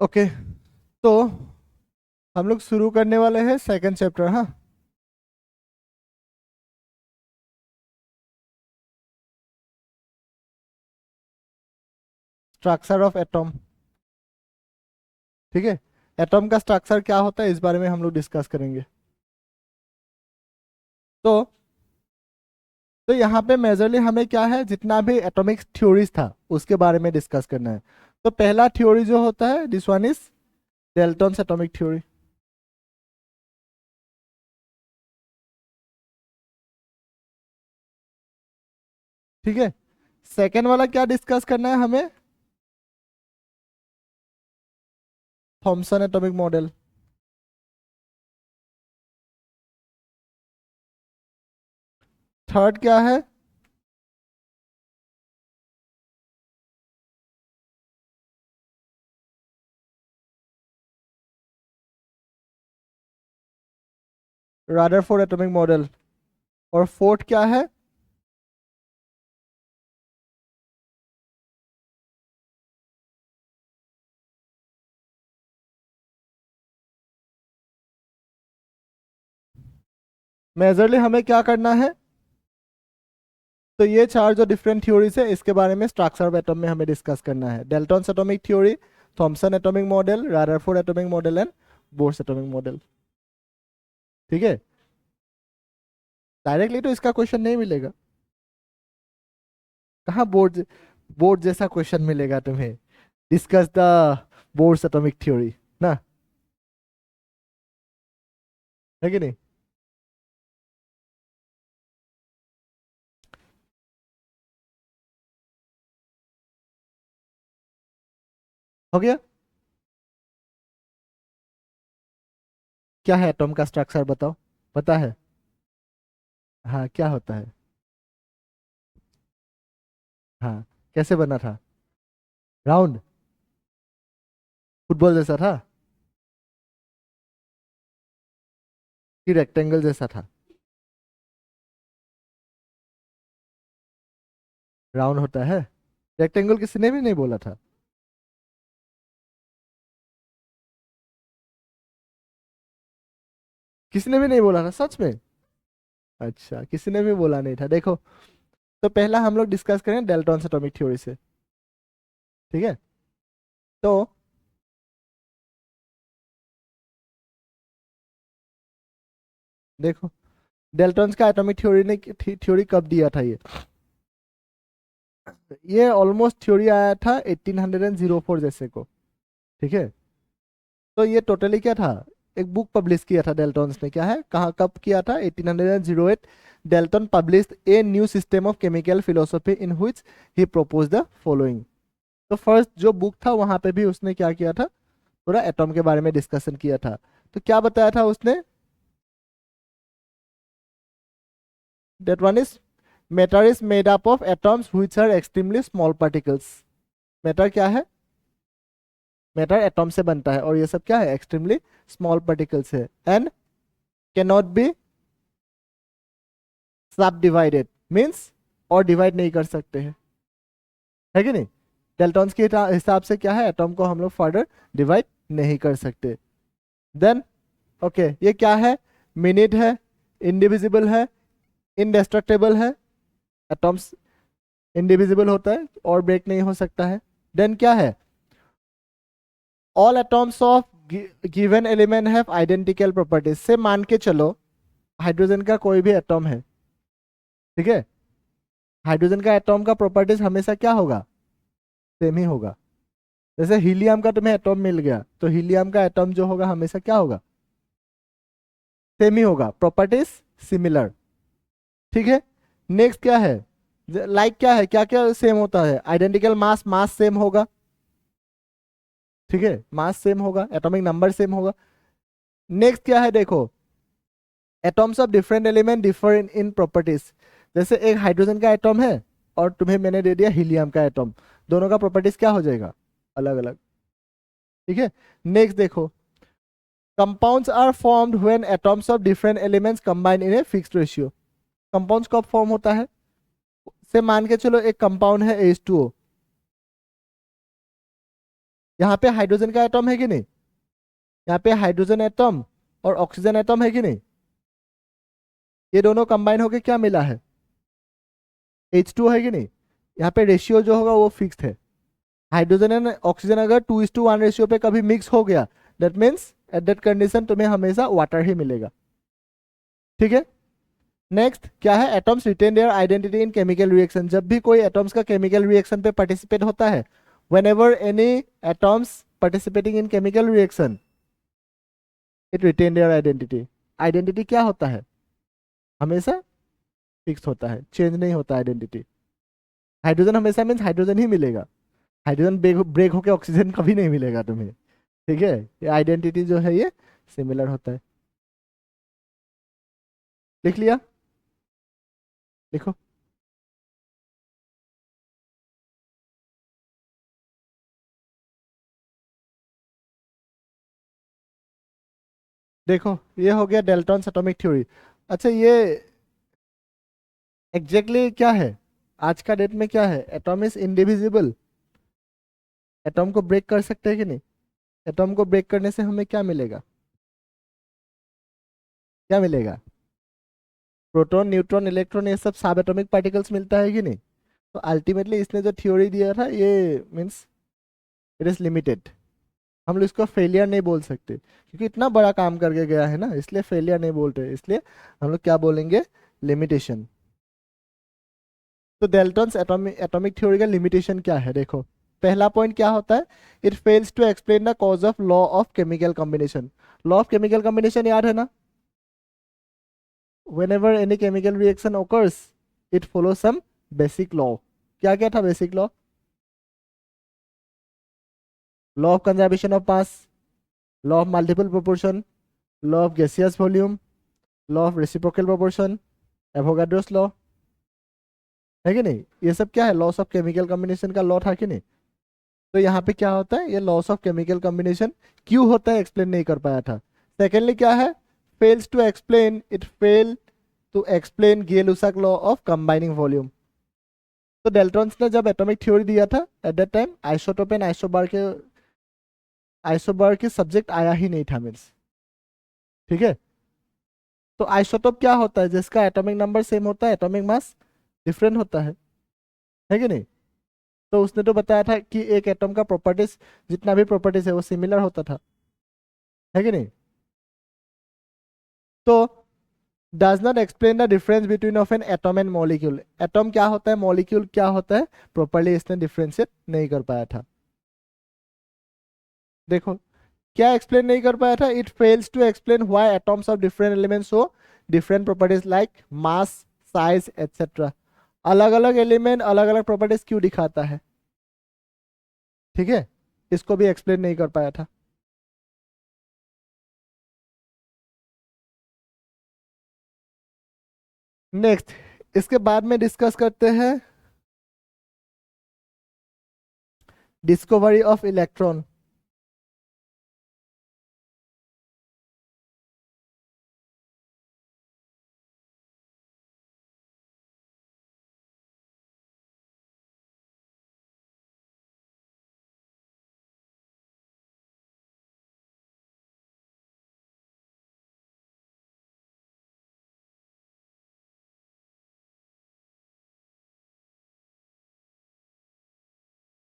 Okay, तो हम लोग शुरू करने वाले हैं सेकंड चैप्टर। हाँ, स्ट्रक्चर ऑफ एटम। ठीक है, एटम का स्ट्रक्चर क्या होता है इस बारे में हम लोग डिस्कस करेंगे। तो तो यहाँ पे मेजरली हमें क्या है, जितना भी एटॉमिक थ्योरीज था उसके बारे में डिस्कस करना है। तो पहला थ्योरी जो होता है, this one is Dalton's atomic theory. ठीक है, सेकेंड वाला क्या डिस्कस करना है हमें, थॉमसन एटॉमिक मॉडल। थर्ड क्या है, रदरफोर्ड एटॉमिक मॉडल। और फोर्थ क्या है, मेजरली हमें क्या करना है। तो ये चार जो डिफरेंट थ्योरीज है इसके बारे में स्ट्रक्चर ऑफ एटम में हमें डिस्कस करना है। Dalton's atomic theory, Thomson atomic model, Rutherford atomic model and Bohr's atomic model. ठीक है, डायरेक्टली तो इसका क्वेश्चन नहीं मिलेगा। कहाँ बोर्ड बोर्ड जैसा क्वेश्चन मिलेगा तुम्हें, discuss the Bohr's atomic theory ना, है कि नहीं। हो गया, क्या है एटॉम का स्ट्रक्चर बताओ, पता है। हाँ, क्या होता है। हाँ, कैसे बना था, राउंड, फुटबॉल जैसा था कि रेक्टेंगल जैसा था। राउंड होता है, रेक्टेंगल किसी ने भी नहीं बोला था। किसी ने भी नहीं बोला था सच में। अच्छा, किसी ने भी बोला नहीं था, देखो। तो पहला हम लोग डिस्कस करें डेल्टन्स एटॉमिक थ्योरी से। ठीक है, तो देखो, डेल्टन्स का एटॉमिक थ्योरी ने थ्योरी कब दिया था ये ऑलमोस्ट थ्योरी आया था 1804 जैसे को। ठीक है, तो ये टोटली क्या था, एक बुक पब्लिश किया था डेल्टन्स ने, क्या है, कहाँ कब किया था, 1808। Dalton published a new system of chemical philosophy in which he propose the following. तो फर्स्ट जो बुक था वहां पे भी उसने क्या किया था, पूरा एटॉम के बारे में डिस्कशन किया था। तो क्या बताया था उसने, that one is matter is made up of atoms which are extremely small particles. Matter क्या है, मैटर एटॉम से बनता है और ये सब क्या है, एक्सट्रीमली स्मॉल पार्टिकल्स है। एंड कैन नॉट बी सब डिवाइडेड, मीन्स और डिवाइड नहीं कर सकते हैं, है कि नहीं। डेल्टॉन्स के हिसाब से क्या है, एटॉम को हम लोग फर्दर डिवाइड नहीं कर सकते। देन ओके, ये क्या है, मिनिट है, इंडिविजिबल है, इनडेस्ट्रक्टेबल है। एटॉम्स इंडिविजिबल होता है और ब्रेक नहीं हो सकता है। देन क्या है, all atoms of given element have identical properties. से मान के चलो हाइड्रोजन का कोई भी एटॉम है, ठीक है, हाइड्रोजन का एटॉम का प्रॉपर्टीज हमेशा क्या होगा, सेम ही होगा। जैसे हीलियम का तुम्हें एटॉम मिल गया तो हीलियम का एटॉम जो होगा हमेशा क्या होगा, सेम ही होगा, प्रॉपर्टीज सिमिलर। ठीक है, नेक्स्ट क्या है, लाइक क्या है, क्या क्या सेम होता है, आइडेंटिकल मास, मास सेम होगा। ठीक है, मास सेम होगा, एटॉमिक नंबर सेम होगा। नेक्स्ट क्या है, देखो, atoms of different element differ in properties. जैसे एक हाइड्रोजन का एटॉम है और तुम्हें मैंने दे दिया हीलियम का एटॉम, दोनों का प्रॉपर्टीज क्या हो जाएगा, अलग अलग। ठीक है, नेक्स्ट देखो, compounds are formed when atoms of different elements combine in a fixed ratio. Compounds कब फॉर्म होता है, से मान के चलो एक कंपाउंड है H2O, यहाँ पे हाइड्रोजन का एटम है कि नहीं, यहाँ पे हाइड्रोजन एटम और ऑक्सीजन एटम है कि नहीं, ये दोनों कंबाइन होके क्या मिला है, H2 है कि नहीं। यहाँ पे रेशियो जो होगा वो फिक्स्ड है। हाइड्रोजन एंड ऑक्सीजन अगर 2:1 रेशियो पे कभी मिक्स हो गया, that means at that condition तुम्हें हमेशा वाटर ही मिलेगा। ठीक है। नेक्स्ट क्या है, atoms retain their identity in chemical reaction. जब भी कोई एटम्स का केमिकल रिएक्शन पे पार्टिसिपेट होता है, whenever any atoms participating in chemical reaction, it retain their identity. Identity क्या होता है, हमेशा फिक्स होता है, चेंज नहीं होता आइडेंटिटी। हाइड्रोजन हमेशा मीन्स हाइड्रोजन ही मिलेगा, हाइड्रोजन ब्रेक होकर ऑक्सीजन कभी नहीं मिलेगा तुम्हें। ठीक है, ये आइडेंटिटी जो है ये सिमिलर होता है। लिख लिया, लिखो। देखो ये हो गया डेल्टॉन्स एटॉमिक थ्योरी। अच्छा ये एग्जैक्टली क्या है, आज का डेट में क्या है, एटॉम इज इंडिविजिबल। एटॉम को ब्रेक कर सकते हैं कि नहीं, एटॉम को ब्रेक करने से हमें क्या मिलेगा, क्या मिलेगा, प्रोटॉन न्यूट्रॉन इलेक्ट्रॉन ये सब सब एटॉमिक पार्टिकल्स मिलता है कि नहीं। तो अल्टीमेटली इसने जो थ्योरी दिया था ये मीन्स इट इज लिमिटेड। हम लोग इसको फेलियर नहीं बोल सकते क्योंकि इतना बड़ा काम करके गया है ना, इसलिए फेलियर नहीं बोलते, इसलिए हम लोग क्या बोलेंगे, लिमिटेशन। तो डेल्टन्स एटॉमिक थ्योरी का लिमिटेशन क्या है, देखो पहला पॉइंट क्या होता है, it fails to explain the cause of law of chemical combination. Law of chemical combination याद है ना, whenever any chemical reaction occurs it follows some basic law। क्या क्या था basic law, law of conservation of mass, law of multiple proportion, law of gaseous volume, law of reciprocal proportion, Avogadro's law, है कि नहीं। ये सब क्या है, लॉस ऑफ केमिकल कॉम्बिनेशन का लॉ था कि नहीं। तो यहाँ पे क्या होता है, ये लॉस ऑफ केमिकल कॉम्बिनेशन क्यों होता है एक्सप्लेन नहीं कर पाया था। सेकेंडली क्या है, fails to explain, it fail to explain Gay Lussac law of combining volume. तो डेल्टॉन्स ने जब एटॉमिक थ्योरी दिया था at that time isotope and isobar के सब्जेक्ट आया ही नहीं था मीन्स। ठीक है। तो आइसोटोप क्या होता है, जिसका एटॉमिक नंबर सेम होता है, एटॉमिक मास डिफरेंट होता है कि नहीं। तो उसने तो बताया था कि एक एटम का प्रॉपर्टीज जितना भी प्रॉपर्टीज है वो सिमिलर होता था, है कि नहीं। तो does not explain the difference between of an atom and molecule. Atom क्या होता है, मॉलिक्यूल क्या होता है, प्रॉपर्ली इसने डिफरेंशिएट नहीं कर पाया था। देखो क्या एक्सप्लेन नहीं कर पाया था, it fails to explain why atoms of different elements show different properties like mass, size etcetera. अलग अलग एलिमेंट अलग अलग प्रॉपर्टीज क्यों दिखाता है, ठीक है, इसको भी एक्सप्लेन नहीं कर पाया था। नेक्स्ट इसके बाद में डिस्कस करते हैं डिस्कवरी ऑफ इलेक्ट्रॉन।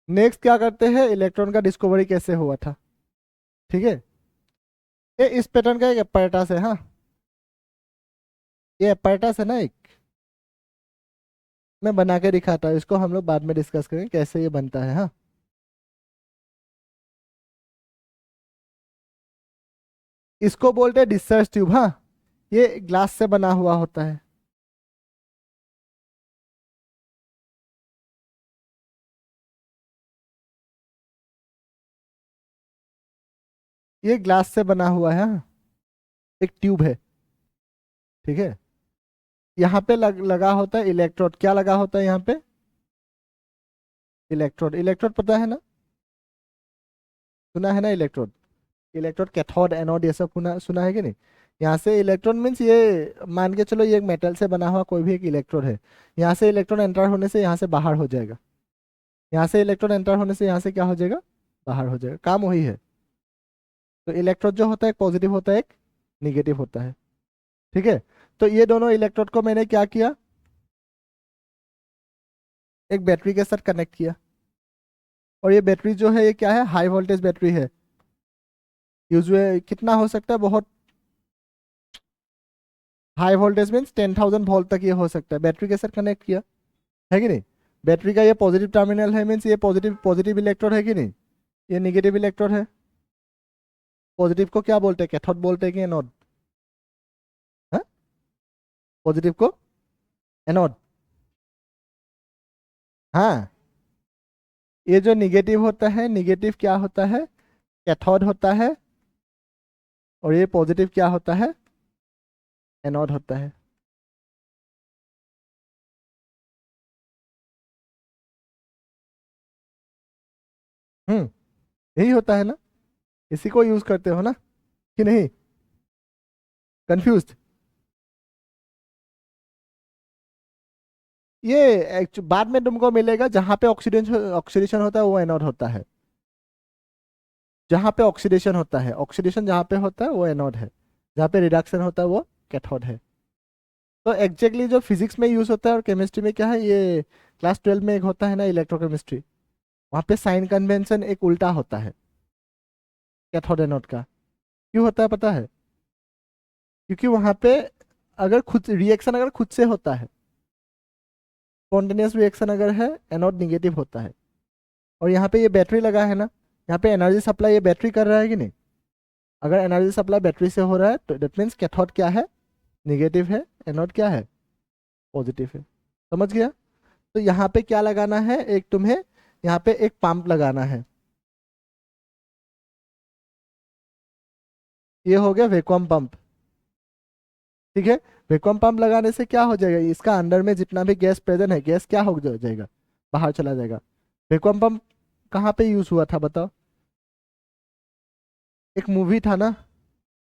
नेक्स्ट क्या करते हैं, इलेक्ट्रॉन का डिस्कवरी कैसे हुआ था। ठीक है, ये इस पैटर्न का एक apparatus है, हाँ ये apparatus है ना एक, मैं बना के दिखाता हूँ, इसको हम लोग बाद में डिस्कस करेंगे कैसे ये बनता है। हाँ इसको बोलते हैं डिस्चार्ज ट्यूब। हाँ ये ग्लास से बना हुआ होता है, ये ग्लास से बना हुआ है। हाँ एक ट्यूब है, ठीक है। यहाँ पे लगा होता है इलेक्ट्रोड, क्या लगा होता है यहाँ पे, इलेक्ट्रोड। इलेक्ट्रोड पता है ना, सुना है ना इलेक्ट्रोड, इलेक्ट्रोड कैथोड एनोड ये सब सुना सुना है कि नहीं। यहाँ से इलेक्ट्रॉन मीन्स ये मान के चलो ये एक मेटल से बना हुआ कोई भी एक इलेक्ट्रोड है, यहाँ से इलेक्ट्रॉन एंटर होने से यहाँ से बाहर हो जाएगा, यहाँ से इलेक्ट्रॉन एंटर होने से यहाँ से क्या हो जाएगा, बाहर हो जाएगा, काम वही है। तो इलेक्ट्रोड जो होता है एक पॉजिटिव होता है, एक निगेटिव होता है। ठीक है, तो ये दोनों इलेक्ट्रोड को मैंने क्या किया, एक बैटरी के साथ कनेक्ट किया। और ये बैटरी जो है ये क्या है, हाई वोल्टेज बैटरी है। यूजुअली कितना हो सकता है, बहुत हाई वोल्टेज मीन्स 10,000 वोल्ट तक ये हो सकता है। बैटरी के साथ कनेक्ट किया, है कि नहीं। बैटरी का ये पॉजिटिव टर्मिनल है, मीन्स ये पॉजिटिव पॉजिटिव इलेक्ट्रोड है कि नहीं, ये निगेटिव इलेक्ट्रोड है। पॉजिटिव को क्या बोलते हैं, कैथोड बोलते हैं कि एनोड, हाँ, पॉजिटिव को एनोड। हाँ, ये जो निगेटिव होता है, निगेटिव क्या होता है, कैथोड होता है। और ये पॉजिटिव क्या होता है, एनोड होता है। हम्म, यही होता है ना, इसी को यूज करते हो ना, कि नहीं, कंफ्यूज। ये बाद में तुमको मिलेगा, जहां पे ऑक्सीडेशन ऑक्सीडेशन होता है वो एनोड होता है। जहां पे ऑक्सीडेशन होता है, ऑक्सीडेशन जहां पे होता है वो एनोड है, जहां पे रिडक्शन होता है वो कैथोड है। तो एग्जैक्टली जो फिजिक्स में यूज होता है और केमिस्ट्री में क्या है, ये क्लास 12 में एक होता है ना इलेक्ट्रोकेमिस्ट्री, वहां पे साइन कन्वेंशन एक उल्टा होता है कैथोड एनोड का। क्यों होता है पता है, क्योंकि वहां पे अगर खुद रिएक्शन अगर खुद से होता है, स्पॉन्टेनियस रिएक्शन अगर है, एनोड निगेटिव होता है। और यहाँ पे ये बैटरी लगा है ना, यहाँ पे एनर्जी सप्लाई ये बैटरी कर रहा है कि नहीं। अगर एनर्जी सप्लाई बैटरी से हो रहा है तो दैट मीन्स कैथोड क्या है, निगेटिव है, एनोड क्या है, पॉजिटिव है। समझ गया। तो यहाँ पे क्या लगाना है, एक तुम्हें यहाँ पे एक पंप लगाना है। ये हो गया वैक्यूम पंप। ठीक है, वैक्यूम पंप लगाने से क्या हो जाएगा, इसका अंदर में जितना भी गैस प्रेजेंट है, गैस क्या हो जाएगा, बाहर चला जाएगा। वैक्यूम पंप कहाँ पे यूज हुआ था बताओ। एक मूवी था ना,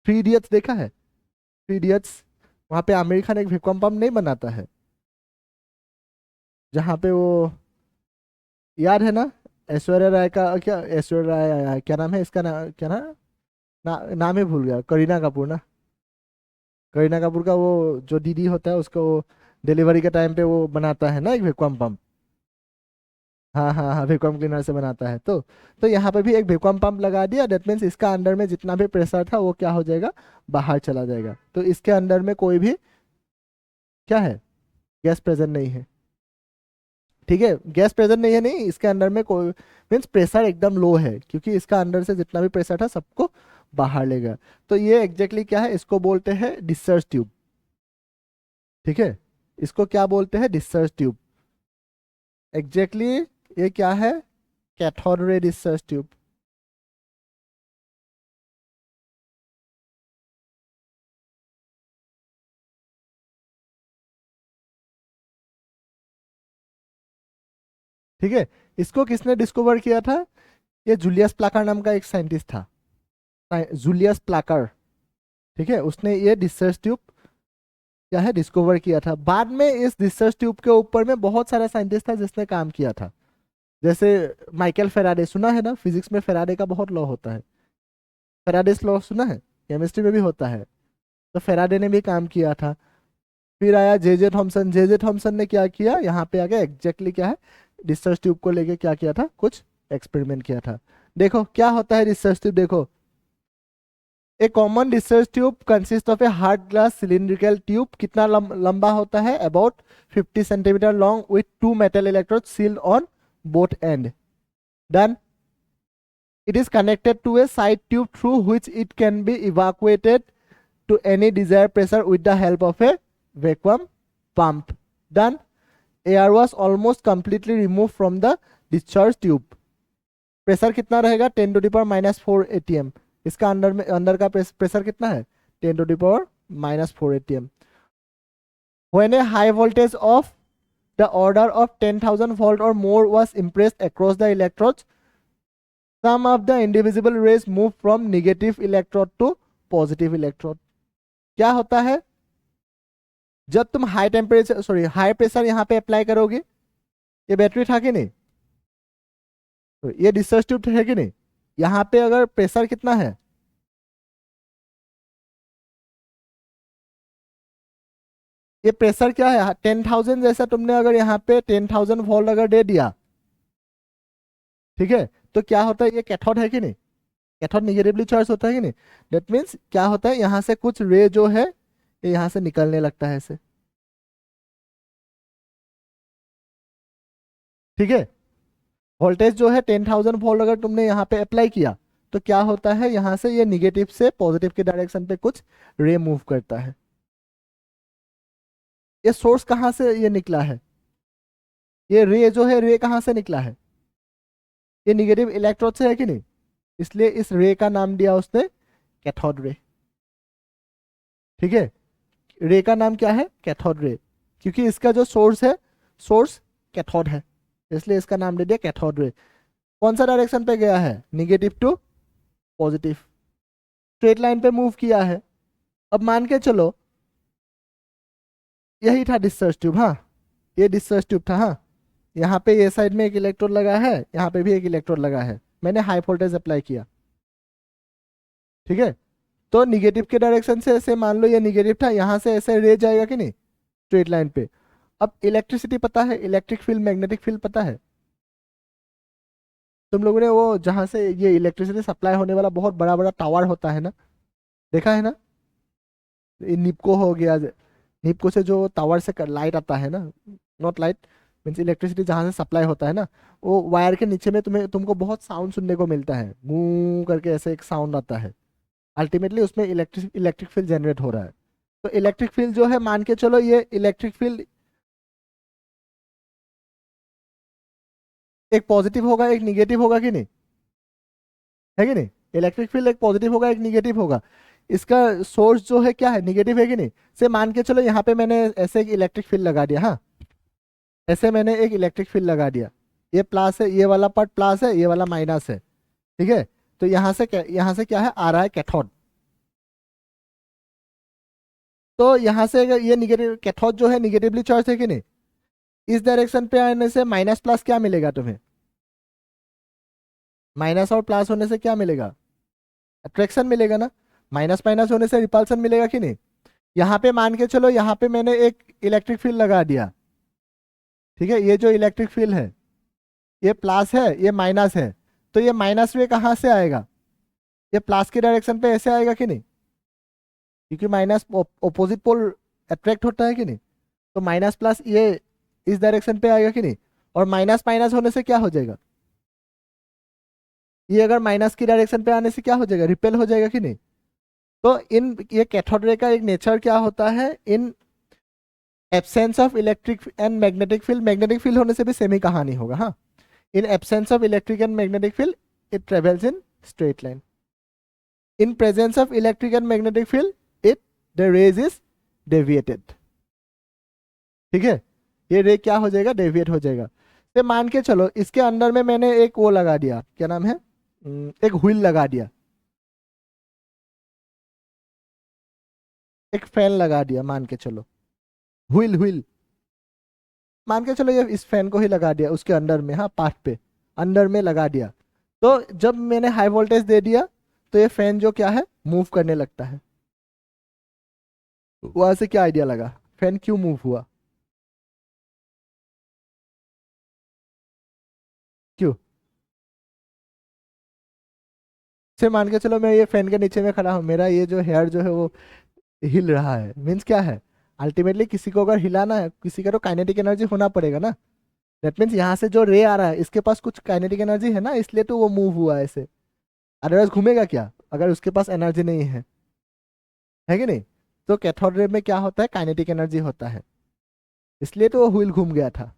थ्री इडियट्स, देखा है थ्री इडियट्स। वहां पे आमिर खान एक वैक्यूम पंप नहीं बनाता है, जहाँ पे वो, याद है ना, ऐश्वर्या राय का क्या, ऐश्वर्या राय क्या नाम है इसका, क्या नाम ही भूल गया, करीना कपूर ना। करीना कपूर का वो जो दीदी होता है उसको डिलीवरी के टाइम पे वो बनाता है ना एक वैक्यूम पंप। हाँ हाँ हाँ, वैक्यूम क्लीनर से बनाता है। तो यहाँ पे भी एक वैक्यूम पंप लगा दिया, दैट मीन्स इसका अंदर में जितना भी प्रेशर था वो क्या हो जाएगा, बाहर चला जाएगा। तो इसके अंदर में कोई भी क्या है, गैस प्रेजेंट नहीं है। ठीक है, गैस प्रेजेंट नहीं है, नहीं इसके अंदर में कोई, मीन्स प्रेशर एकदम लो है, क्योंकि इसका अंदर से जितना भी प्रेशर था सबको बाहर लेगा। तो ये एग्जैक्टली क्या है, इसको बोलते हैं डिस्चार्ज ट्यूब। ठीक है, इसको क्या बोलते हैं, डिस्चार्ज ट्यूब। एग्जैक्टली ये क्या है, कैथोड रे डिस्चार्ज ट्यूब। ठीक है, इसको किसने डिस्कवर किया था, ये जूलियस प्लाकर नाम का एक साइंटिस्ट था, जूलियस प्लाकर। ठीक है, उसने ये डिस्चार्ज ट्यूब क्या है, डिस्कवर किया था। बाद में इस डिस्चार्ज ट्यूब के ऊपर में बहुत सारा साइंटिस्ट था जिसने काम किया था। जैसे माइकल फेराडे, सुना है ना, फिजिक्स में फेराडे का बहुत लॉ होता है, फेराडेस लॉ सुना है, केमिस्ट्री में भी होता है। तो फेराडे ने भी काम किया था। फिर आया जे थॉमसन, जे थॉमसन ने क्या किया, यहाँ पे आके एग्जैक्टली क्या है, डिस्चार्ज ट्यूब को लेके क्या किया था, कुछ एक्सपेरिमेंट किया था। देखो क्या होता है डिस्चार्ज ट्यूब, देखो a common discharge tube consist of a hard glass cylindrical tube, कितना लंबा होता है, about 50 centimetre long, with two metal electrode sealed on both end. Done. It is connected to a side tube through which it can be evacuated to any desired pressure with the help of a vacuum pump. Done. Air was almost completely removed from the discharge tube. Pressure कितना रहेगा, 10 to the power -4 atm। इसका अंदर का pressure कितना है, 10 to the power -4 atm। When a high voltage of the order of 10,000 volt or more was impressed across the electrodes, some of the indivisible rays move from negative electrode to positive electrode। क्या होता है, जब तुम high temperature high pressure यहाँ पे apply करोगे, ये battery था कि नहीं, तो ये डिस्चार्ज ट्यूब है कि नहीं, यहाँ पे अगर प्रेशर कितना है, ये प्रेशर क्या है 10,000, जैसा तुमने अगर यहाँ पे 10,000 वोल्ट अगर दे दिया, ठीक है, तो क्या होता है, ये कैथोड है कि नहीं, कैथोड निगेटिवली चार्ज होता है कि नहीं। दैट मीन्स क्या होता है, यहाँ से कुछ रे जो है ये यहाँ से निकलने लगता है ऐसे, ठीक है। वोल्टेज जो है 10,000 वोल्ट अगर तुमने यहाँ पे अप्लाई किया, तो क्या होता है, यहाँ से ये निगेटिव से पॉजिटिव के डायरेक्शन पे कुछ रे मूव करता है। ये सोर्स कहाँ से ये निकला है, ये रे जो है रे कहाँ से निकला है, ये निगेटिव इलेक्ट्रोड से है कि नहीं, इसलिए इस रे का नाम दिया उसने कैथोड रे, ठीक है। रे का नाम क्या है, कैथोड रे, क्योंकि इसका जो सोर्स है, सोर्स कैथोड है, इसलिए इसका नाम दे दिया कैथोड रे। कौन सा डायरेक्शन पे गया है, negative to positive, straight line पे मूव किया है। अब मान के चलो यही था डिस्चार्ज ट्यूब, हाँ ये डिस्चार्ज ट्यूब था, हाँ यहाँ पे ये साइड में एक इलेक्ट्रोड लगा है, यहाँ पे भी एक इलेक्ट्रोड लगा है, मैंने हाई वोल्टेज अप्लाई किया, ठीक है। तो निगेटिव के डायरेक्शन से ऐसे मान लो ये निगेटिव था, यहाँ से ऐसे रे जाएगा कि नहीं स्ट्रेट लाइन पे। अब इलेक्ट्रिसिटी पता है, इलेक्ट्रिक फील्ड मैग्नेटिक फील्ड पता है तुम लोगों ने, वो जहाँ से ये इलेक्ट्रिसिटी सप्लाई होने वाला बहुत बड़ा बड़ा टावर होता है ना, देखा है ना, ये निपको हो गया, निपको से जो टावर से लाइट आता है ना, नॉट लाइट मीन्स इलेक्ट्रिसिटी जहाँ से सप्लाई होता है ना, वो वायर के नीचे में तुमको बहुत साउंड सुनने को मिलता है, गूं करके ऐसे एक साउंड आता है, अल्टीमेटली उसमें इलेक्ट्रिक फील्ड जनरेट हो रहा है। तो इलेक्ट्रिक फील्ड जो है, मान के चलो ये इलेक्ट्रिक फील्ड एक पॉजिटिव होगा एक निगेटिव होगा कि नहीं, है कि नहीं, इलेक्ट्रिक फील्ड एक पॉजिटिव होगा एक निगेटिव होगा। इसका सोर्स जो है क्या है, निगेटिव है कि नहीं। से मान के चलो यहाँ पे मैंने ऐसे एक इलेक्ट्रिक फील्ड लगा दिया, हाँ ऐसे मैंने एक इलेक्ट्रिक फील्ड लगा दिया, ये प्लस है, ये वाला पार्ट प्लस है, ये वाला माइनस है, ठीक है। तो यहाँ से क्या है आ रहा है कैथोड, तो यहाँ से अगर ये निगेटिव कैथोड जो है निगेटिवली चार्ज है कि नहीं, इस डायरेक्शन पे आने से माइनस प्लस क्या मिलेगा तुम्हें, माइनस और प्लस होने से क्या मिलेगा, अट्रैक्शन मिलेगा ना, माइनस माइनस होने से रिपल्सन मिलेगा कि नहीं। यहाँ पे मान के चलो यहाँ पे मैंने एक इलेक्ट्रिक फील्ड लगा दिया, ठीक है, ये जो इलेक्ट्रिक फील्ड है ये प्लस है ये माइनस है, तो ये माइनस वे कहाँ से आएगा, ये प्लस के डायरेक्शन पे ऐसे आएगा कि नहीं, क्योंकि माइनस ऑपोजिट पोल अट्रैक्ट होता है कि नहीं। तो माइनस प्लस ये इस डायरेक्शन पे आएगा कि नहीं, और माइनस माइनस होने से क्या हो जाएगा, ये अगर माइनस की डायरेक्शन पे आने से क्या हो जाएगा, रिपेल हो जाएगा कि नहीं। तो इन ये कैथोड रे का एक नेचर क्या होता है, in absence of electric and magnetic field, magnetic field होने से भी सेम ही कहानी होगा, हाँ in absence of electric and magnetic field it travels in straight line, in presence of electric and magnetic field it the rays is deviated, ठीक है, ये रे क्या हो जाएगा, डेविएट हो जाएगा। तो मान के चलो इसके अंदर में मैंने एक वो लगा दिया, क्या नाम है, एक व्हील लगा दिया, एक फैन लगा दिया, मान के चलो व्हील व्हील, मान के चलो ये इस फैन को ही लगा दिया उसके अंदर में, हाँ पार्ट पे अंदर में लगा दिया। तो जब मैंने हाई वोल्टेज दे दिया तो ये फैन जो क्या है मूव करने लगता है, वहां से क्या आइडिया लगा फैन क्यों मूव हुआ, क्यों, से मान के चलो मैं ये फैन के नीचे में खड़ा हूँ, मेरा ये जो हेयर जो है वो हिल रहा है, मीन्स क्या है, अल्टीमेटली किसी को अगर हिलाना है किसी का तो काइनेटिक एनर्जी होना पड़ेगा ना। दैट मीन्स यहाँ से जो रे आ रहा है इसके पास कुछ काइनेटिक एनर्जी है ना, इसलिए तो वो मूव हुआ है ऐसे, अदरवाइज घूमेगा क्या अगर उसके पास एनर्जी नहीं है कि नहीं। तो कैथोड रे में क्या होता है, काइनेटिक एनर्जी होता है, इसलिए तो वो व्हील घूम गया था।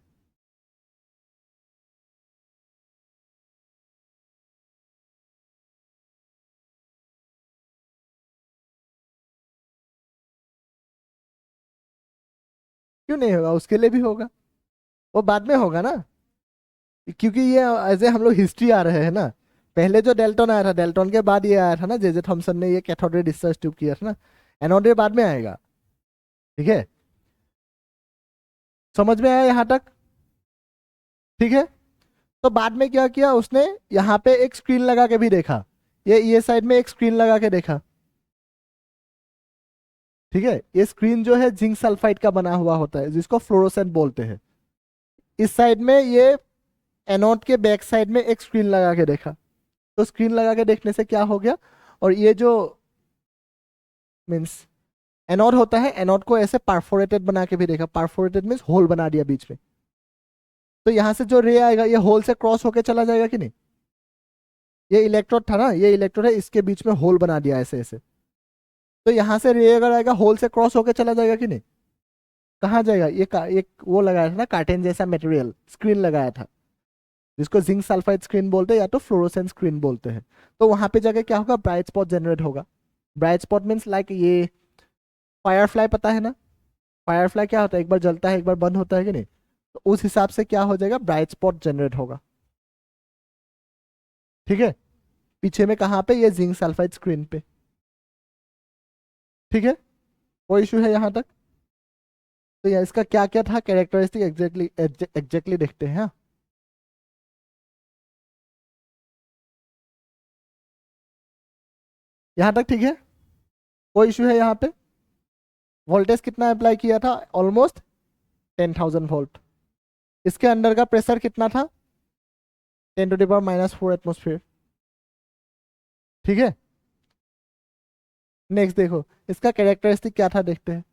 क्यों नहीं होगा, उसके लिए भी होगा, वो बाद में होगा ना, क्योंकि ये एज ए हम लोग हिस्ट्री आ रहे हैं ना, पहले जो डेल्टन आया था डेल्टन के बाद ये आया था ना, जे थॉमसन ने ये कैथोड रे डिस्चार्ज ट्यूब किया था ना, एनोड रे बाद में आएगा, ठीक है, समझ में आया यहाँ तक, ठीक है। तो बाद में क्या किया उसने, यहाँ पे एक स्क्रीन लगा के भी देखा, ये साइड में एक स्क्रीन लगा के देखा। ठीक है, ये स्क्रीन जो है जिंक सल्फाइड का बना हुआ होता है जिसको फ्लोरोसेंट बोलते हैं। इस साइड में ये एनोड के बैक साइड में एक स्क्रीन लगा के देखा। तो स्क्रीन लगा के देखने से क्या हो गया, और ये जो मीन्स एनोड होता है, एनोड को ऐसे परफोरेटेड बना के भी देखा। परफोरेटेड मीन्स होल बना दिया बीच में। तो यहाँ से जो रे आएगा ये होल से क्रॉस होके चला जाएगा कि नहीं। ये इलेक्ट्रोड था ना, ये इलेक्ट्रोड है, इसके बीच में होल बना दिया ऐसे ऐसे। तो यहाँ से रे अगर आएगा होल से क्रॉस होके चला जाएगा कि नहीं। कहाँ जाएगा, एक वो लगाया था ना कार्टेन जैसा मटेरियल, स्क्रीन लगाया था जिसको जिंक सल्फाइड स्क्रीन बोलते हैं या तो फ्लोरोसेंट स्क्रीन बोलते हैं। तो वहां पे जाके क्या होगा, ब्राइट स्पॉट जनरेट होगा। ब्राइट स्पॉट मीन्स लाइक ये फायरफ्लाई, पता है ना फायरफ्लाई क्या होता है, एक बार जलता है एक बार बंद होता है कि नहीं। तो उस हिसाब से क्या हो जाएगा, ब्राइट स्पॉट जनरेट होगा। ठीक है, पीछे में कहाँ पे, ये जिंक सल्फाइड स्क्रीन पे। ठीक है, कोई इशू है यहाँ तक। तो यहाँ इसका क्या क्या था कैरेक्टरिस्टिक, एग्जैक्टली देखते हैं। हाँ? यहाँ तक ठीक है, कोई इशू है यहाँ पे। वोल्टेज कितना अप्लाई किया था, ऑलमोस्ट 10,000 वोल्ट। इसके अंदर का प्रेशर कितना था, 10⁻⁻⁴ एटमोस्फेयर। ठीक है, नेक्स्ट देखो इसका कैरेक्टरिस्टिक क्या था, देखते हैं।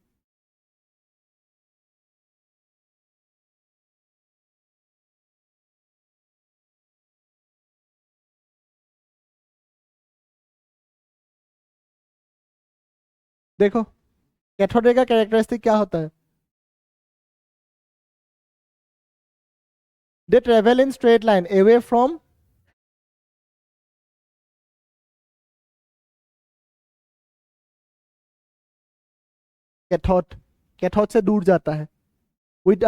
देखो कैथोड रे का कैरेक्टरिस्टिक क्या होता है, they travel in straight line away from, cathode, cathode से दूर जाता है with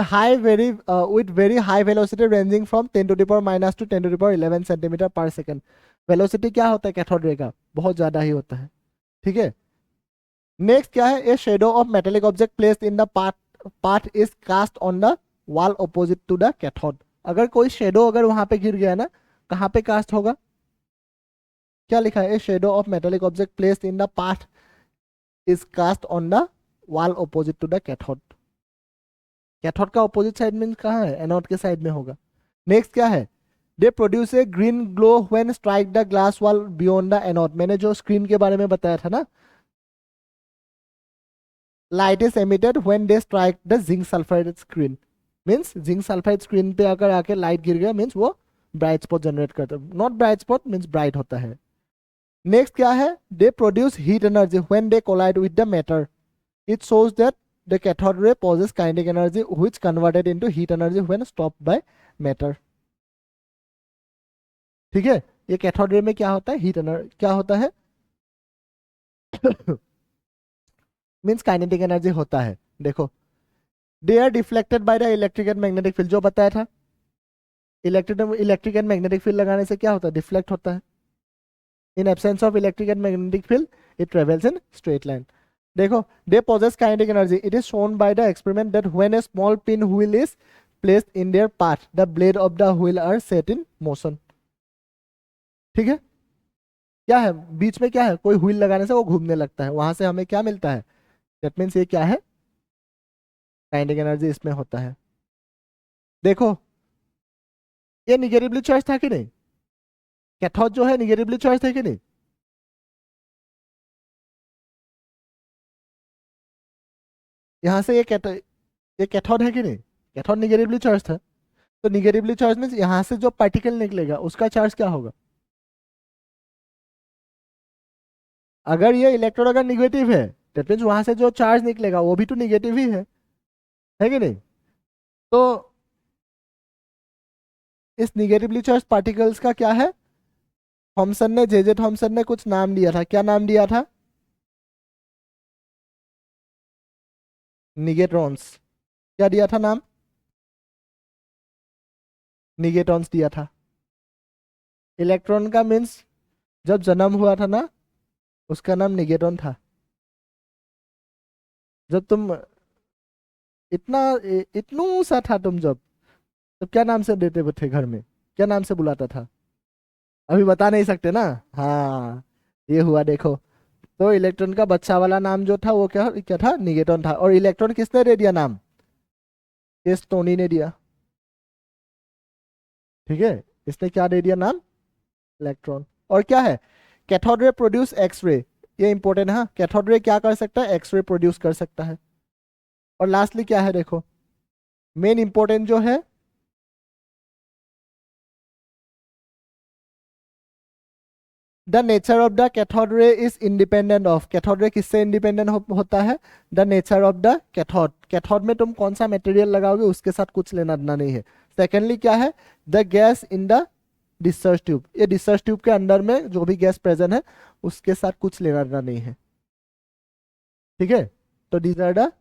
very high velocity ranging from 10⁻⁻ to 10⁻11 centimetre पर सेकेंड। वेलोसिटी क्या होता है कैथोड रे का, बहुत ज्यादा ही होता है। ठीक है, नेक्स्ट क्या है, a shadow of metallic object placed in the path is cast on the wall opposite to the cathode. अगर कोई शेडो अगर वहां पे गिर गया ना, कहाँ पे कास्ट होगा, क्या लिखा है, a shadow of metallic object placed in the path is cast on the wall opposite to the cathode. Cathode का ऑपोजिट साइड मीन कहाँ है, एनोड के साइड में होगा। नेक्स्ट क्या है, they produce a green glow when strike the glass wall beyond the anode. मैंने जो स्क्रीन के बारे में बताया था ना, light is emitted when they strike the zinc sulphide screen. Means zinc sulphide screen पे अगर आके लाइट गिर गया मीन्स वो ब्राइट स्पॉट जनरेट करता है। Not bright spot means bright होता है। नेक्स्ट क्या है, they produce heat energy when they collide with the matter. It shows that the cathode ray possesses kinetic energy which converted into heat energy when stopped by matter। ठीक है, ये cathode ray में क्या होता है, heat energy क्या होता है मीन्स काइनेटिक एनर्जी होता है। देखो they are deflected by the electric and magnetic field, जो बताया था इलेक्ट्रिक एंड मैग्नेटिक फील्ड लगाने से क्या होता है, डिफ्लेक्ट होता है। In absence of electric and magnetic field it travels in straight line. देखो दे possess kinetic energy, it is shown by the experiment that when a small pin wheel is placed in their path the blade of the wheel are set in motion। ठीक है, क्या है बीच में, क्या है, कोई wheel लगाने से वो घूमने लगता है, वहां से हमें क्या मिलता है, दैट मीन्स ये क्या है, काइनेटिक एनर्जी इसमें होता है। देखो ये निगेटिवली चार्ज था कि नहीं, कैथोड जो है निगेटिवली चार्ज है कि नहीं। यहाँ से ये कैथोड है कि नहीं, कैथोड निगेटिवली चार्ज था। तो निगेटिवली चार्ज मीन्स यहाँ से जो पार्टिकल निकलेगा उसका चार्ज क्या होगा, अगर ये इलेक्ट्रॉन अगर निगेटिव है दैट मीन्स वहां से जो चार्ज निकलेगा वो भी तो निगेटिव ही है कि नहीं। तो इस निगेटिवली चार्ज पार्टिकल्स का क्या है, थॉमसन ने जे थॉमसन ने कुछ नाम दिया था, क्या नाम दिया था, निगेट्रॉन्स। क्या दिया था नाम, निगेट्रॉन्स दिया था। इलेक्ट्रॉन का मीन्स जब जन्म हुआ था ना उसका नाम निगेट्रॉन था। जब तुम इतना इतनू सा था तुम जब, तब क्या नाम से देते थे घर में, क्या नाम से बुलाता था? अभी बता नहीं सकते ना। हाँ, ये हुआ देखो। तो इलेक्ट्रॉन का बच्चा वाला नाम जो था वो क्या क्या था? निगेटॉन था। और इलेक्ट्रॉन किसने दे दिया नाम? ये स्टोनी ने दिया। ठीक है, इसने क्या दे दिया नाम? इलेक्ट्रॉन। और क्या है? Cathode ray produce X ray. ये इंपॉर्टेंट है, हाँ। कैथोड रे क्या कर सकता है? एक्स रे प्रोड्यूस कर सकता है। और लास्टली क्या है देखो, मेन इंपॉर्टेंट जो है, the nature of the cathode ray is independent of. Cathode रे किससे इंडिपेंडेंट होता है? The nature of the cathode. Cathode में तुम कौन सा मटेरियल लगाओगे उसके साथ कुछ लेना देना नहीं है। सेकेंडली क्या है? The gas in the discharge tube. ये डिस्चार्ज ट्यूब के अंदर में जो भी गैस प्रेजेंट है उसके साथ कुछ लेना देना नहीं है। ठीक है, तो these are the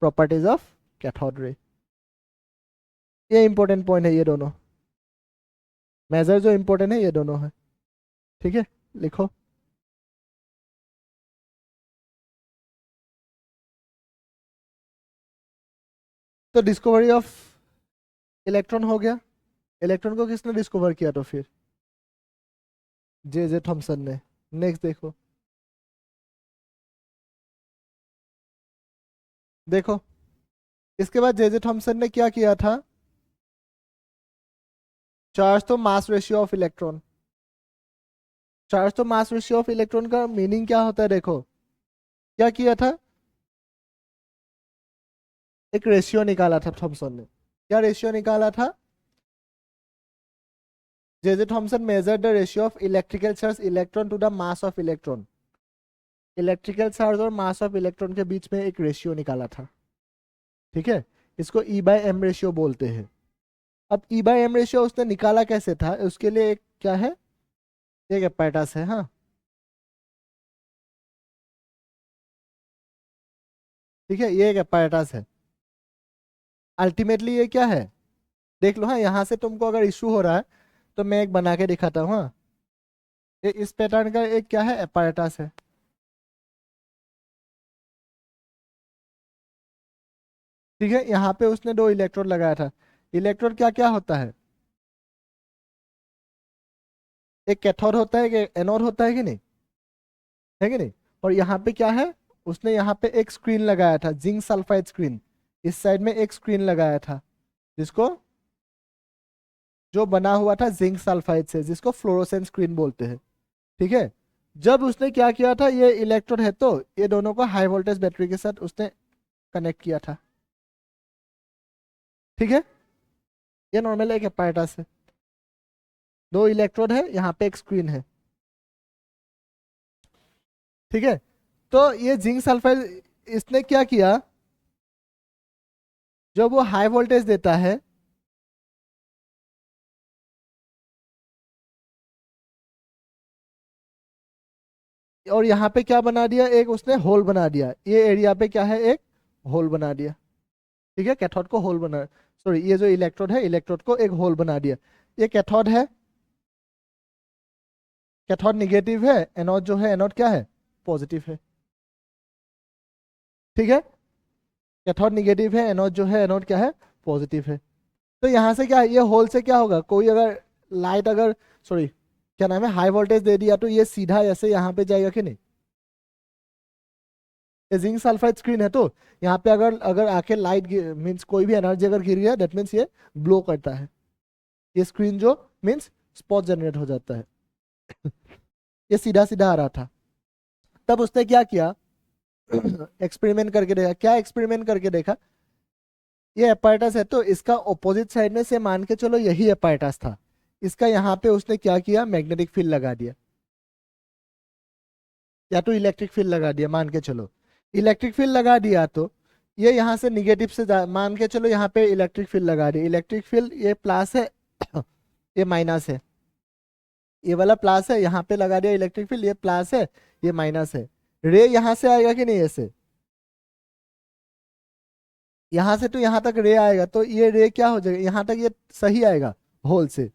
properties of cathode ray. ये इंपॉर्टेंट पॉइंट है ये दोनों। मेजर जो इंपॉर्टेंट है ये दोनों है। ठीक है, लिखो। तो डिस्कवरी ऑफ इलेक्ट्रॉन हो गया। इलेक्ट्रॉन को किसने डिस्कवर किया? तो फिर जे जे थॉमसन ने। नेक्स्ट देखो, देखो इसके बाद जे जे थॉमसन ने क्या किया था? चार्ज तो mass ratio of electron. Charge तो मास रेशियो ऑफ इलेक्ट्रॉन का मीनिंग क्या होता है? देखो क्या किया था, एक रेशियो निकाला था थॉमसन ने। क्या रेशियो निकाला था? J J Thomson measure the ratio of electrical charge electron to the mass of electron. Electrical charge और मास ऑफ इलेक्ट्रॉन के बीच में एक रेशियो निकाला था। ठीक है, इसको ई बाय एम रेशियो बोलते हैं। अब ई बाय एम रेशियो उसने निकाला कैसे था? उसके लिए एक क्या है? एक apparatus है, हाँ। ठीक है, ये एक apparatus है। अल्टीमेटली ये क्या है? देख लो, हाँ। यहाँ से तुमको अगर इशू हो रहा है तो मैं एक बना के दिखाता हूँ, हाँ। ये इस पैटर्न का एक क्या है? apparatus है। ठीक है, यहाँ पे उसने दो इलेक्ट्रोड लगाया था। इलेक्ट्रोड क्या क्या होता है? एक कैथोड होता है, एक एनोड होता है कि नहीं? है कि नहीं? और यहाँ पे क्या है? उसने यहाँ पे एक स्क्रीन लगाया था, जिंक सल्फाइड स्क्रीन। इस साइड में एक स्क्रीन लगाया था, जिसको जो बना हुआ था जिंक सल्फाइड से, जिसको फ्लोरोसेंट स्क्रीन बोलते हैं। ठीक है, जब उसने क्या किया था, ये इलेक्ट्रोड है तो ये दोनों को हाई वोल्टेज बैटरी के साथ उसने कनेक्ट किया था। ठीक है, ये नॉर्मल एक apparatus है। दो इलेक्ट्रोड है, यहाँ पे एक स्क्रीन है। ठीक है, तो ये जिंक सल्फाइड इसने क्या किया, जब वो हाई वोल्टेज देता है और यहाँ पे क्या बना दिया, एक उसने होल बना दिया। ये एरिया पे क्या है? एक होल बना दिया। ठीक है, कैथोड को होल बना, सॉरी, ये जो इलेक्ट्रोड है इलेक्ट्रोड को एक होल बना दिया। ये कैथोड है, कैथोड निगेटिव है। एनोड जो है, एनोड क्या है? पॉजिटिव है। ठीक है, कैथोड निगेटिव है, एनोड जो है, एनोड क्या है? पॉजिटिव है। तो यहाँ से क्या है, ये होल से क्या होगा, कोई अगर लाइट, अगर सॉरी क्या नाम है, हाई वोल्टेज दे दिया तो ये सीधा ऐसे यहाँ पे जाएगा कि नहीं? ये जिंक सल्फाइड स्क्रीन है, तो यहाँ पे अगर अगर आके लाइट मीन्स कोई भी एनर्जी अगर गिर गया, दैट मीन्स ये ब्लो करता है। ये स्क्रीन जो मीन्स स्पॉट जनरेट हो जाता है। ये सीधा सीधा आ रहा था। तब उसने क्या किया? एक्सपेरिमेंट करके देखा। क्या एक्सपेरिमेंट करके देखा? ये apparatus है तो इसका ऑपोजिट साइड में से मान के चलो यही apparatus था। इसका यहाँ पे उसने क्या किया? मैग्नेटिक फील्ड लगा दिया, या तो इलेक्ट्रिक फील्ड लगा दिया, मान के चलो। इलेक्ट्रिक फील्ड लगा दिया तो ये यहाँ से निगेटिव से मान के चलो यहाँ पे इलेक्ट्रिक फील्ड लगा दिया। इलेक्ट्रिक फील्ड ये प्लस है, ये माइनस है। ये वाला प्लस है, यहाँ पे लगा दिया इलेक्ट्रिक फील्ड, ये प्लस है, ये माइनस है। रे यहाँ से आएगा कि नहीं? ऐसे यहाँ से तो यहाँ तक रे आएगा, तो ये रे क्या हो जाएगा, यहाँ तक ये सही आएगा होल से।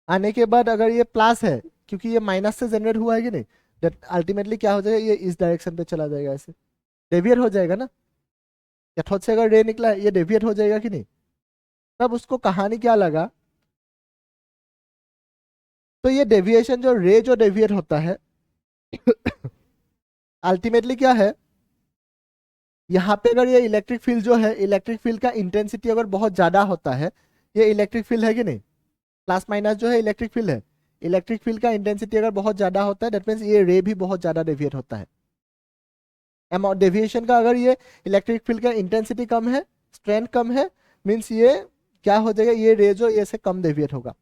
आने के बाद अगर ये प्लस है, क्योंकि ये माइनस से जनरेट हुआ है कि नहीं, दैट अल्टीमेटली क्या हो जाएगा, ये इस डायरेक्शन पे चला जाएगा, ऐसे डेविएट हो जाएगा ना। कैथोड से अगर रे निकला है, ये डेविएट हो जाएगा कि नहीं? तब उसको कहानी क्या लगा, तो ये डेविएशन जो डेविएट होता है अल्टीमेटली क्या है, यहाँ पे अगर ये इलेक्ट्रिक फील्ड जो है, इलेक्ट्रिक फील्ड का इंटेंसिटी अगर बहुत ज्यादा होता है, ये इलेक्ट्रिक फील्ड है कि नहीं, प्लस माइनस जो है इलेक्ट्रिक फील्ड है, इलेक्ट्रिक फील्ड का इंटेंसिटी अगर बहुत ज्यादा होता है दैट मीन्स ये रे भी बहुत ज्यादा डेविएट होता है। डेविएशन का अगर ये इलेक्ट्रिक फील्ड का इंटेंसिटी कम है, स्ट्रेंथ कम है, मीन्स ये क्या हो जाएगा, ये रे जो ये से कम डेविएट होगा।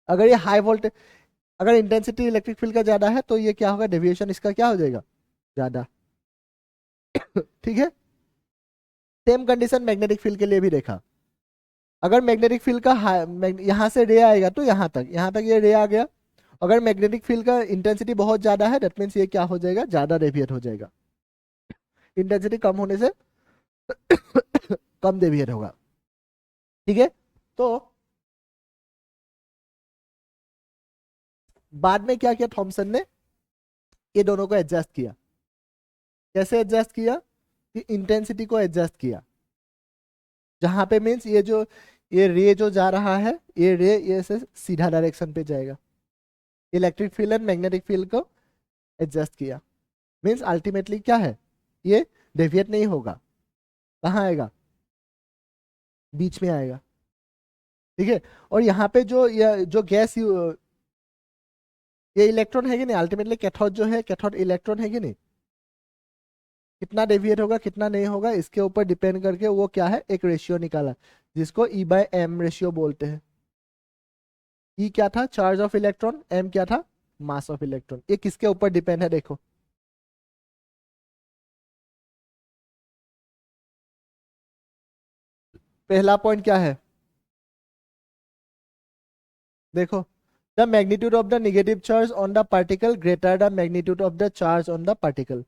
अगर ये हाई वोल्टेज, अगर इंटेंसिटी इलेक्ट्रिक फील्ड का ज्यादा है तो ये क्या होगा, डेविएशन इसका क्या हो जाएगा, ज्यादा। ठीक है, सेम कंडीशन मैग्नेटिक फील्ड के लिए भी देखा। अगर मैग्नेटिक फील्ड का यहाँ से रे आएगा तो यहाँ तक ये रे आ गया, अगर मैग्नेटिक फील्ड का इंटेंसिटी बहुत ज्यादा है दैट मीन्स ये क्या हो जाएगा, ज्यादा डेविएट हो जाएगा। इंटेंसिटी कम होने से कम डेविएट होगा। ठीक है, तो बाद में क्या किया थॉमसन ने, ये दोनों को एडजस्ट किया। कैसे एडजस्ट किया, कि इंटेंसिटी को एडजस्ट किया, जहां पे मीन्स ये रे जो जा रहा है, ये रे ये से सीधा डायरेक्शन पे जाएगा। Electric field and magnetic field को एडजस्ट किया, मीन्स अल्टीमेटली क्या है, ये डेविएट नहीं होगा, कहाँ आएगा, बीच में आएगा। ठीक है, और यहाँ पे जो गैस ये इलेक्ट्रॉन है कि नहीं, अल्टीमेटली कैथोड जो है, कैथोड इलेक्ट्रॉन है कि नहीं, कितना डेविएट होगा कितना नहीं होगा इसके ऊपर डिपेंड करके वो क्या है, एक रेशियो निकाला जिसको E/m रेशियो बोलते हैं। E क्या था, चार्ज ऑफ इलेक्ट्रॉन, m क्या था, मास ऑफ इलेक्ट्रॉन। ये किसके ऊपर डिपेंड है, देखो पहला पॉइंट क्या है, देखो the magnitude of the negative charge on the particle greater the magnitude of the charge on the particle.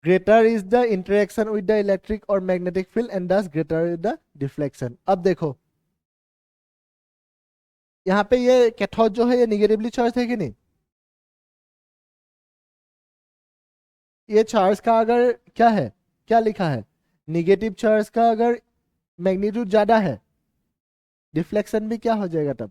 Greater is the interaction with the electric और मैग्नेटिक फील्ड एंड दस ग्रेटर इज द डिफ्लेक्शन। अब देखो यहाँ पे ये cathode जो है ये निगेटिवली चार्ज है कि नहीं, ये चार्ज का अगर क्या है, क्या लिखा है, निगेटिव चार्ज का अगर मैग्नीट्यूड ज्यादा है, डिफ्लेक्शन भी क्या हो जाएगा तब,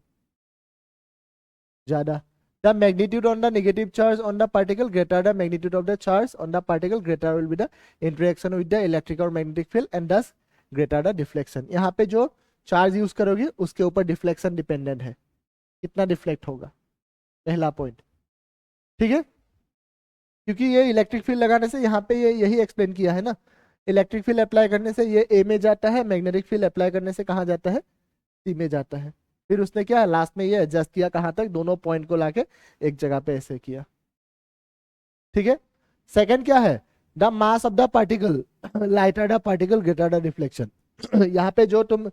ज्यादा। The magnitude on the negative charge on the particle greater the magnitude of the charge on the particle greater will be the interaction with the electric और मैग्नेटिक फील्ड एंड दस ग्रेटर द डिफ्लेक्शन। यहाँ पे जो charge use करोगे उसके ऊपर deflection dependent है, कितना डिफ्लेक्ट होगा, पहला पॉइंट। ठीक है, क्योंकि ये इलेक्ट्रिक फील्ड लगाने से यहाँ पे ये यही एक्सप्लेन किया है ना, इलेक्ट्रिक फील्ड अप्लाई करने से ये ए में जाता है, मैग्नेटिक फील्ड अप्लाई करने से कहाँ जाता है, सी में जाता है। फिर उसने क्या लास्ट में ये एडजस्ट किया कहाँ तक, दोनों पॉइंट को लाके एक जगह पे ऐसे किया। ठीक है, सेकंड क्या है, the mass of the particle lighter the particle greater the deflection. यहाँ पे जो तुम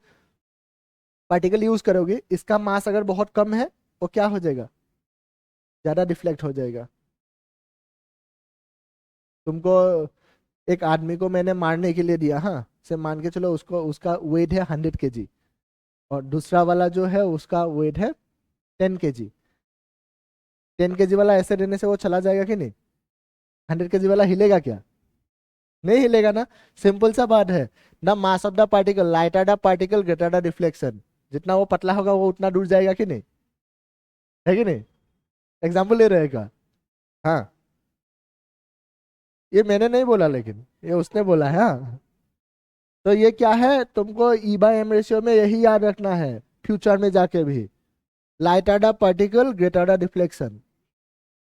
पार्टिकल यूज करोगे इसका मास अगर बहुत कम है वो क्या हो जाएगा, ज्यादा डिफ्लेक्ट हो जाएगा। तुमको एक आदमी को मैंने मारने के लिए दिया, हाँ से मान के चलो उसको, उसका वेट है 100 kg और दूसरा वाला जो है उसका वेट है 10 kg। 10 kg वाला ऐसे देने से वो चला जाएगा कि नहीं, 100 kg वाला हिलेगा क्या, नहीं हिलेगा ना। सिंपल सा बात है, the mass of the particle lighter the particle greater the deflection, जितना वो पतला होगा वो उतना दूर जाएगा कि नहीं, है कि नहीं, एग्जाम्पल ले रहेगा। हाँ ये मैंने नहीं बोला लेकिन ये उसने बोला है। हाँ तो ये क्या है, तुमको E/m रेशियो में यही याद रखना है फ्यूचर में जाके भी, lighter the particle greater the deflection,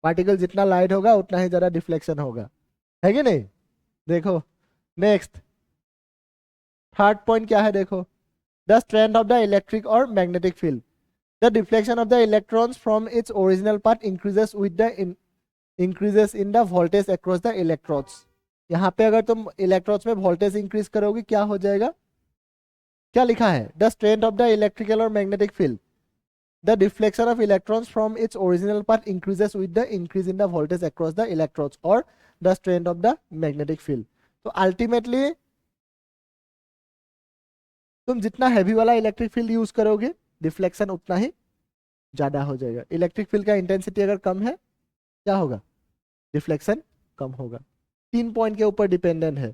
particle जितना लाइट होगा उतना ही ज्यादा डिफ्लेक्शन होगा, है कि नहीं। देखो नेक्स्ट थर्ड पॉइंट क्या है, देखो the strength of the electric और magnetic field, the deflection of the electrons from its original path increases with the increases in the voltage across the electrodes. यहाँ पे अगर तुम इलेक्ट्रोड्स में वोल्टेज इंक्रीज करोगे क्या हो जाएगा, क्या लिखा है, the strength of the electrical और magnetic field, the deflection of electrons from its original path increases with the increase in the voltage across the electrodes और the strength of the magnetic field. तो ultimately तुम जितना heavy वाला electric field use करोगे deflection उतना ही ज्यादा हो जाएगा। इलेक्ट्रिक फील्ड का इंटेंसिटी अगर कम है क्या होगा, डिफ्लेक्शन कम होगा। 3 पॉइंट के ऊपर डिपेंडेंट है,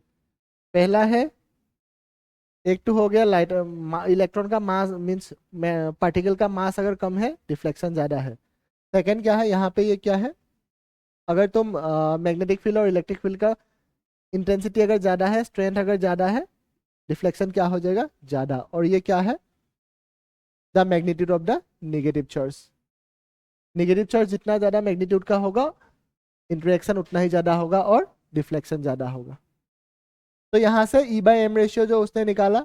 पहला है एक तो हो गया लाइट, इलेक्ट्रॉन का मास मींस पार्टिकल का मास अगर कम है डिफ्लेक्शन ज्यादा है। सेकंड क्या है यहाँ पे, ये क्या है, अगर तुम मैग्नेटिक फील्ड और इलेक्ट्रिक फील्ड का इंटेंसिटी अगर ज्यादा है, स्ट्रेंथ अगर ज्यादा है, डिफ्लेक्शन क्या हो जाएगा, ज्यादा। और ये क्या है, the magnitude of the negative charge. Negative charge जितना ज्यादा मैग्नीट्यूड का होगा, इंटरेक्शन उतना ही ज्यादा होगा और डिफ्लेक्शन ज्यादा होगा। तो यहां से ई बाय एम रेशियो जो उसने निकाला,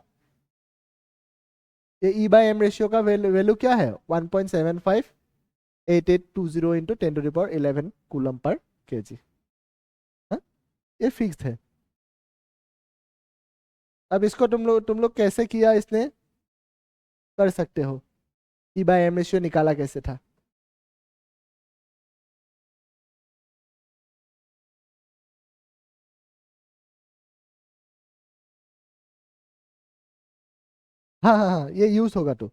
ये ई बाय एम रेशियो का वैल्यू क्या है, 1.758820 इंटू 10⁻11 कूलम पर केजी। ये फिक्स्ड है। अब इसको तुम लोग कैसे किया, इसने कर सकते हो, ई बाय एम रेशियो निकाला कैसे था। हाँ हाँ हाँ, ये यूज होगा तो।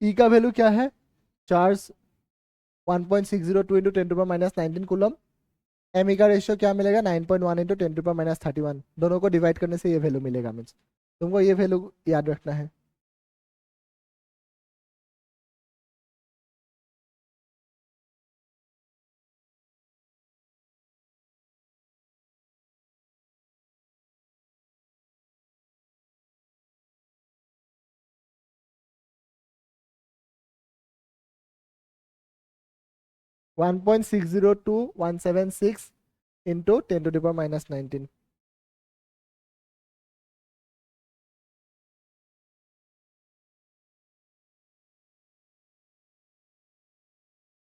ई का वैल्यू क्या है, charge 1.602 into 10⁻−19 coulomb. M e का रेशियो क्या मिलेगा, 9.1 इंटू 10⁻31। दोनों को डिवाइड करने से ये वैल्यू मिलेगा, मीन्स तुमको ये वैल्यू याद रखना है। 1.602176 इंटू 10⁻−19।